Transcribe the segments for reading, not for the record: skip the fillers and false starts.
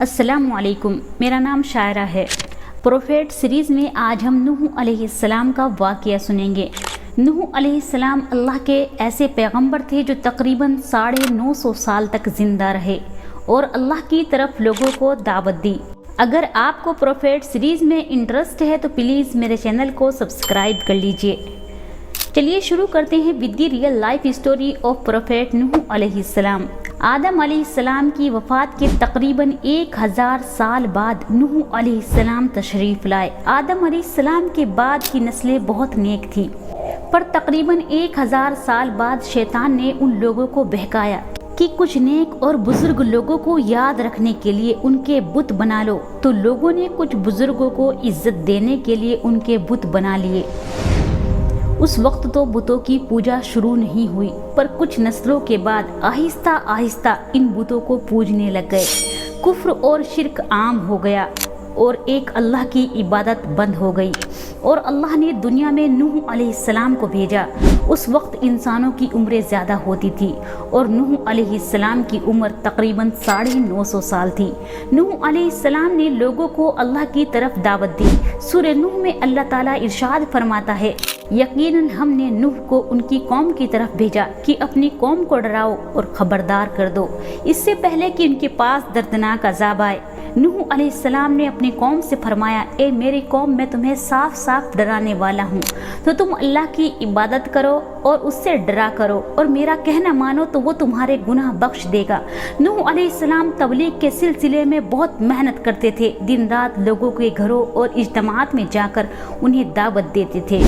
अस्सलाम वालेकुम। मेरा नाम शायरा है। प्रोफेट सीरीज़ में आज हम नूह अलैहिस्सलाम का वाक़या सुनेंगे। नूह अलैहिस्सलाम अल्लाह के ऐसे पैगंबर थे जो तकरीबन 950 साल तक ज़िंदा रहे और अल्लाह की तरफ लोगों को दावत दी। अगर आपको प्रोफेट सीरीज़ में इंटरेस्ट है तो प्लीज़ मेरे चैनल को सब्सक्राइब कर लीजिए। चलिए शुरू करते हैं with the real life story of prophet Nuh अलैहिस्सलाम। आदम अलैहिस्सलाम की वफ़ात के तकरीबन 1000 साल बाद नूह अलैहिस्सलाम तशरीफ़ लाए। आदम अलैहिस्सलाम के बाद की नस्लें बहुत नेक थी, पर तकरीबन 1000 साल बाद शैतान ने उन लोगों को बहकाया कि कुछ नेक और बुजुर्ग लोगों को याद रखने के लिए उनके बुत बना लो। तो लोगों ने कुछ बुजुर्गों को इज्जत देने के लिए उनके बुत बना लिए। उस वक्त तो बुतों की पूजा शुरू नहीं हुई, पर कुछ नस्लों के बाद आहिस्ता आहिस्ता इन बुतों को पूजने लग गए। कुफ्र और शिर्क आम हो गया और एक अल्लाह की इबादत बंद हो गई और अल्लाह ने दुनिया में नूह अलैहिस्सलाम को भेजा। उस वक्त इंसानों की उम्रें ज़्यादा होती थी और नूह अलैहिस्सलाम की उम्र तकरीबन 950 साल थी। नूह अलैहिस्सलाम ने लोगों को अल्लाह की तरफ दावत दी। सूरह नूह में अल्लाह ताला इरशाद फरमाता है, यकीनन हमने नूह को उनकी कौम की तरफ भेजा कि अपनी कौम को डराओ और खबरदार कर दो, इससे पहले कि उनके पास दर्दनाक अजाब आए। नूह अलैहिस्सलाम ने अपनी कौम से फरमाया, ए मेरी कौम, मैं तुम्हें साफ साफ डराने वाला हूँ, तो तुम अल्लाह की इबादत करो और उससे डरा करो और मेरा कहना मानो तो वो तुम्हारे गुनाह बख्श देगा। नूह अलैहिस्सलाम तबलीग के सिलसिले में बहुत मेहनत करते थे। दिन रात लोगों के घरों और इज्तिमात में जाकर उन्हें दावत देते थे।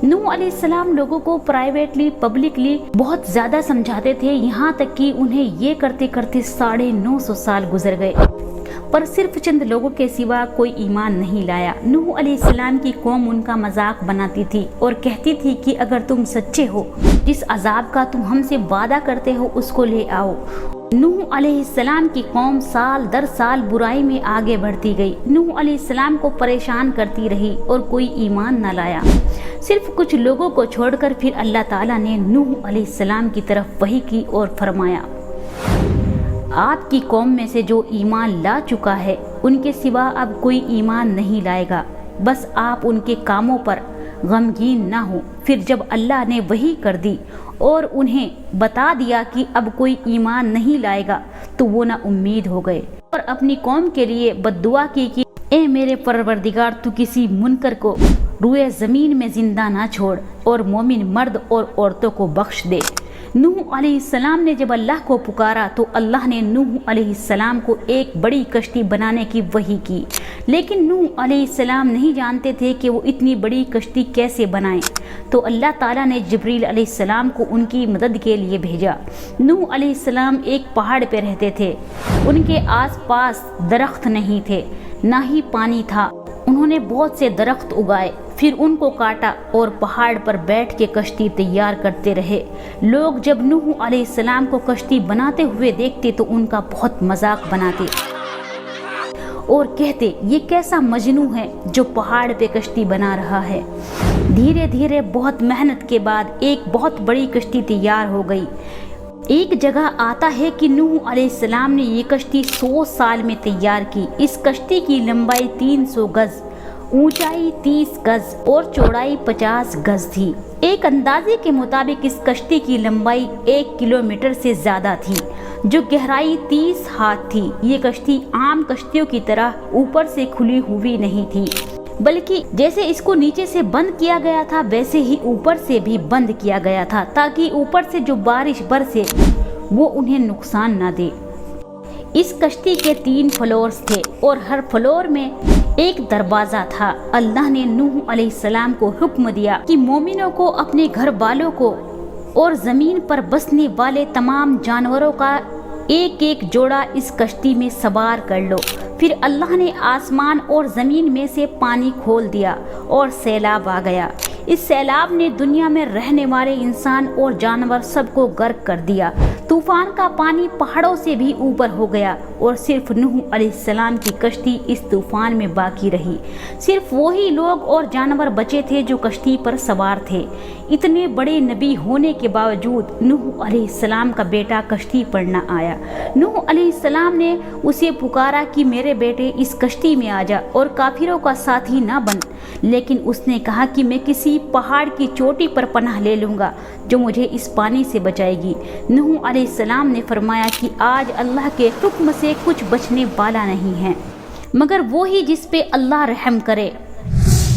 नूह अलैहिस्सलाम लोगों को प्राइवेटली पब्लिकली बहुत ज़्यादा समझाते थे, यहाँ तक कि उन्हें ये करते करते 950 साल गुजर गए, पर सिर्फ चंद लोगों के सिवा कोई ईमान नहीं लाया। नूह अलैहिस्सलाम की कौम उनका मजाक बनाती थी और कहती थी कि अगर तुम सच्चे हो, जिस अजाब का तुम हमसे वादा करते हो उसको ले आओ। नूह अलैहिस्सलाम की कौम साल दर साल बुराई में आगे बढ़ती गई। नूह अलैहिस्सलाम को परेशान करती रही और कोई ईमान न लाया, सिर्फ कुछ लोगों को छोड़कर। फिर अल्लाह ताला ने नूह अलैहिस्सलाम की तरफ वही की और फरमाया, आपकी कौम में से जो ईमान ला चुका है उनके सिवा अब कोई ईमान नहीं लाएगा, बस आप उनके कामों पर गमगीन ना हो। फिर जब अल्लाह ने वही कर दी और उन्हें बता दिया कि अब कोई ईमान नहीं लाएगा, तो वो ना उम्मीद हो गए और अपनी कौम के लिए बद्दुआ की कि ए मेरे परवरदिगार, तू किसी मुनकर को रुए ज़मीन में जिंदा ना छोड़ और मोमिन मर्द और औरतों को बख्श दे। नूह अलैहिस्सलाम ने जब अल्लाह को पुकारा तो अल्लाह ने नूह अलैहिस्सलाम को एक बड़ी कश्ती बनाने की वही की, लेकिन नूह अलैहिस्सलाम नहीं जानते थे कि वो इतनी बड़ी कश्ती कैसे बनाएं। तो अल्लाह ताला ने जिब्रील अलैहिस्सलाम को उनकी मदद के लिए भेजा। नूह अलैहिस्सलाम एक पहाड़ पर रहते थे, उनके आसपास दरख्त नहीं थे, ना ही पानी था। उन्होंने बहुत से दरख्त उगाए, फिर उनको काटा और पहाड़ पर बैठ के कश्ती तैयार करते रहे। लोग जब नूह अलैहिस्सलाम को कश्ती बनाते हुए देखते तो उनका बहुत मजाक बनाते और कहते, ये कैसा मजनू है जो पहाड़ पे कश्ती बना रहा है। धीरे धीरे बहुत मेहनत के बाद एक बहुत बड़ी कश्ती तैयार हो गई। एक जगह आता है कि नूह अलैहिस्सलाम ने ये कश्ती 100 साल में तैयार की। इस कश्ती की लंबाई 300 गज, ऊंचाई 30 गज और चौड़ाई 50 गज थी। एक अंदाजे के मुताबिक इस कश्ती की लंबाई 1 किलोमीटर से ज़्यादा थी, जो गहराई 30 हाथ थी। ये कश्ती आम कश्तियों की तरह ऊपर से खुली हुई नहीं थी, बल्कि जैसे इसको नीचे से बंद किया गया था वैसे ही ऊपर से भी बंद किया गया था, ताकि ऊपर से जो बारिश बरसे वो उन्हें नुकसान ना दे। इस कश्ती के 3 फ्लोर्स थे और हर फ्लोर में एक दरवाज़ा था। अल्लाह ने नूह अलैहिस्सलाम को हुक्म दिया कि मोमिनों को अपने घर वालों को और ज़मीन पर बसने वाले तमाम जानवरों का एक एक जोड़ा इस कश्ती में सवार कर लो। फिर अल्लाह ने आसमान और ज़मीन में से पानी खोल दिया और सैलाब आ गया। इस सैलाब ने दुनिया में रहने वाले इंसान और जानवर सबको गर्क कर दिया। तूफान का पानी पहाड़ों से भी ऊपर हो गया और सिर्फ नूह अलैहिस्सलाम की कश्ती इस तूफान में बाकी रही। सिर्फ वही लोग और जानवर बचे थे जो कश्ती पर सवार थे। इतने बड़े नबी होने के बावजूद नूह अलैहिस्सलाम का बेटा कश्ती पर न आया। नूह अलैहिस्सलाम ने उसे पुकारा कि मेरे बेटे इस कश्ती में आ जा और काफिरों का साथी ना बन, लेकिन उसने कहा कि मैं किसी पहाड़ की चोटी पर पनाह ले लूँगा जो मुझे इस पानी से बचाएगी। नूह अलैहिस्सलाम ने फरमाया कि आज अल्लाह के हुक्म से कुछ बचने वाला नहीं है मगर वो ही जिस पे अल्लाह रहम करे।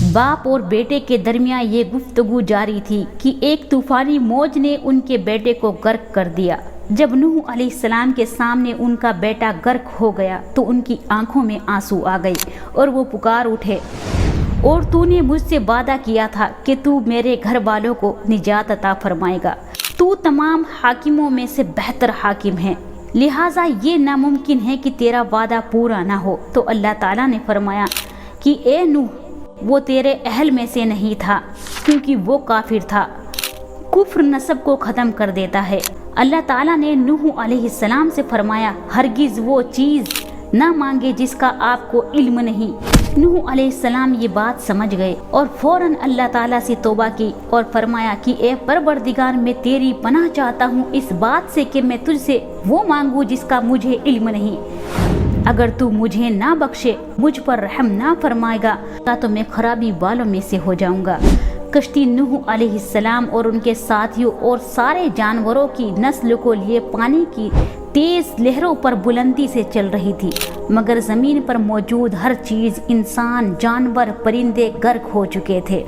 बाप और बेटे के दरमियान ये गुफ्तगू जारी थी कि एक तूफानी मौज ने उनके बेटे को गर्क कर दिया। जब नूह अलैहिस्सलाम के सामने उनका बेटा गर्क हो गया तो उनकी आंखों में आंसू आ गए और वो पुकार उठे, और तूने मुझसे वादा किया था कि तू मेरे घर वालों को निजात अता फरमाएगा। तू तमाम हाकिमों में से बेहतर हाकिम है, लिहाजा ये नामुमकिन है कि तेरा वादा पूरा ना हो। तो अल्लाह ताला ने फरमाया कि ए नूह, वो तेरे अहल में से नहीं था क्योंकि वो काफिर था। कुफ्र नस्ब को ख़त्म कर देता है। अल्लाह ताला ने नूह अलैहिस्सलाम से फरमाया, हरगिज़ वो चीज़ ना मांगे जिसका आपको इल्म नहीं। नूह अलैहिस्सलाम ये बात समझ गए और फौरन अल्लाह ताला से तौबा की और फरमाया कि ए परवरदिगार, मैं तेरी पनाह चाहता हूँ इस बात से कि मैं तुझसे वो मांगू जिसका मुझे इल्म नहीं। अगर तू मुझे ना बख्शे, मुझ पर रहम ना फरमाएगा तो मैं खराबी वालों में से हो जाऊंगा। कश्ती नूह अलैहिस्सलाम और उनके साथियों और सारे जानवरों की नस्ल को लिए पानी की तेज लहरों पर बुलंदी से चल रही थी, मगर ज़मीन पर मौजूद हर चीज़, इंसान, जानवर, परिंदे गर्क हो चुके थे।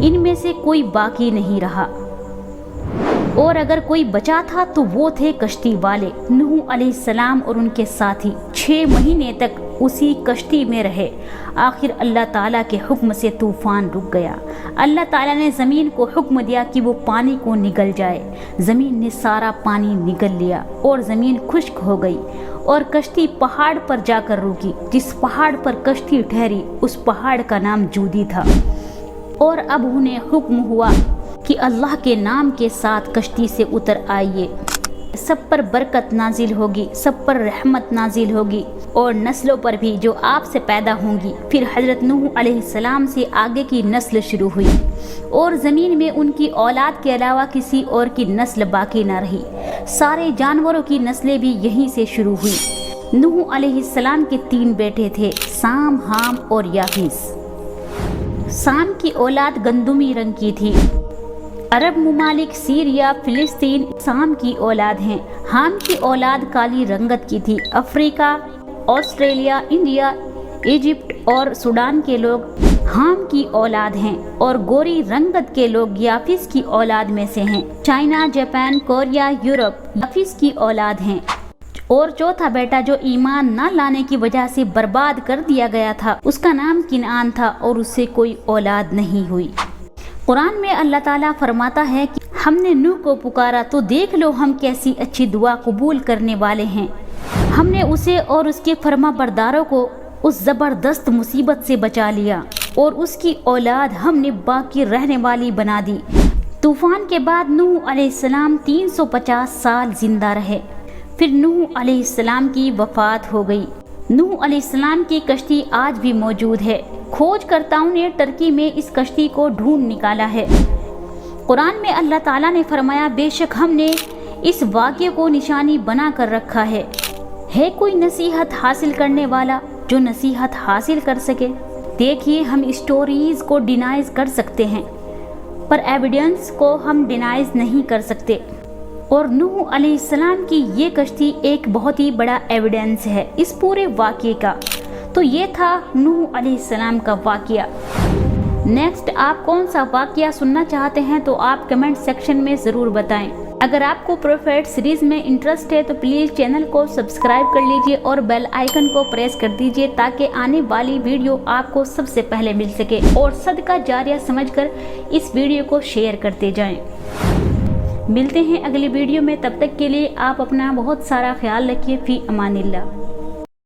इनमें से कोई बाकी नहीं रहा और अगर कोई बचा था तो वो थे कश्ती वाले। नूह अलैहिस्सलाम और उनके साथी 6 महीने तक उसी कश्ती में रहे। आखिर अल्लाह ताला के हुक्म से तूफान रुक गया। अल्लाह ताला ने ज़मीन को हुक्म दिया कि वो पानी को निगल जाए। ज़मीन ने सारा पानी निगल लिया और ज़मीन खुश्क हो गई और कश्ती पहाड़ पर जाकर रुकी। जिस पहाड़ पर कश्ती ठहरी उस पहाड़ का नाम जूदी था। और अब उन्हें हुक्म हुआ कि अल्लाह के नाम के साथ कश्ती से उतर आइए। सब पर बरकत नाजिल होगी, सब पर रहमत नाजिल होगी और नस्लों पर भी जो आपसे पैदा होंगी। फिर हज़रत नूह अलैहिस्सलाम से आगे की नस्ल शुरू हुई और ज़मीन में उनकी औलाद के अलावा किसी और की नस्ल बाकी ना रही। सारे जानवरों की नस्लें भी यहीं से शुरू हुई। नूह अलैहिस्सलाम के 3 बेटे थे, साम, हाम और याफीस। साम की औलाद गंदुमी रंग की थी। अरब मुमालिक, सीरिया, फिलिस्तीन साम की औलाद हैं। हाम की औलाद काली रंगत की थी। अफ्रीका, ऑस्ट्रेलिया, इंडिया, इजिप्ट और सूडान के लोग हाम की औलाद हैं और गोरी रंगत के लोग याफीस की औलाद में से हैं। चाइना, जापान, कोरिया, यूरोप याफीस की औलाद हैं। और चौथा बेटा जो ईमान न लाने की वजह से बर्बाद कर दिया गया था, उसका नाम किनान था और उससे कोई औलाद नहीं हुई। कुरान में अल्लाह ताला फरमाता है कि हमने नूह को पुकारा तो देख लो हम कैसी अच्छी दुआ कबूल करने वाले हैं। हमने उसे और उसके फरमाबरदारों को उस ज़बरदस्त मुसीबत से बचा लिया और उसकी औलाद हमने बाकी रहने वाली बना दी। तूफ़ान के बाद नूह अलैहिस्सलाम 350 साल जिंदा रहे। फिर नूह अलैहिस्सलाम की वफ़ात हो गई। नूह अलैहिस्सलाम की कश्ती आज भी मौजूद है। खोजकर्ताओं ने टर्की में इस कश्ती को ढूंढ निकाला है। कुरान में अल्लाह ताला ने फरमाया, बेशक हमने इस वाक़े को निशानी बना कर रखा है। कोई नसीहत हासिल करने वाला जो नसीहत हासिल कर सके? देखिए, हम स्टोरीज़ को डिनाइज कर सकते हैं पर एविडेंस को हम डिनाइज नहीं कर सकते। और नूह अलैहिस्सलाम की ये कश्ती एक बहुत ही बड़ा एविडेंस है इस पूरे वाक़े का। तो ये था नूह अलैहिस्सलाम का वाक़या। नेक्स्ट आप कौन सा वाक़या सुनना चाहते हैं तो आप कमेंट सेक्शन में ज़रूर बताएं। अगर आपको प्रोफेट सीरीज़ में इंटरेस्ट है तो प्लीज़ चैनल को सब्सक्राइब कर लीजिए और बेल आइकन को प्रेस कर दीजिए ताकि आने वाली वीडियो आपको सबसे पहले मिल सके। और सदका जारिया समझकर इस वीडियो को शेयर करते जाएं। मिलते हैं अगली वीडियो में, तब तक के लिए आप अपना बहुत सारा ख्याल रखिए। फ़ी अमानिल्लाह।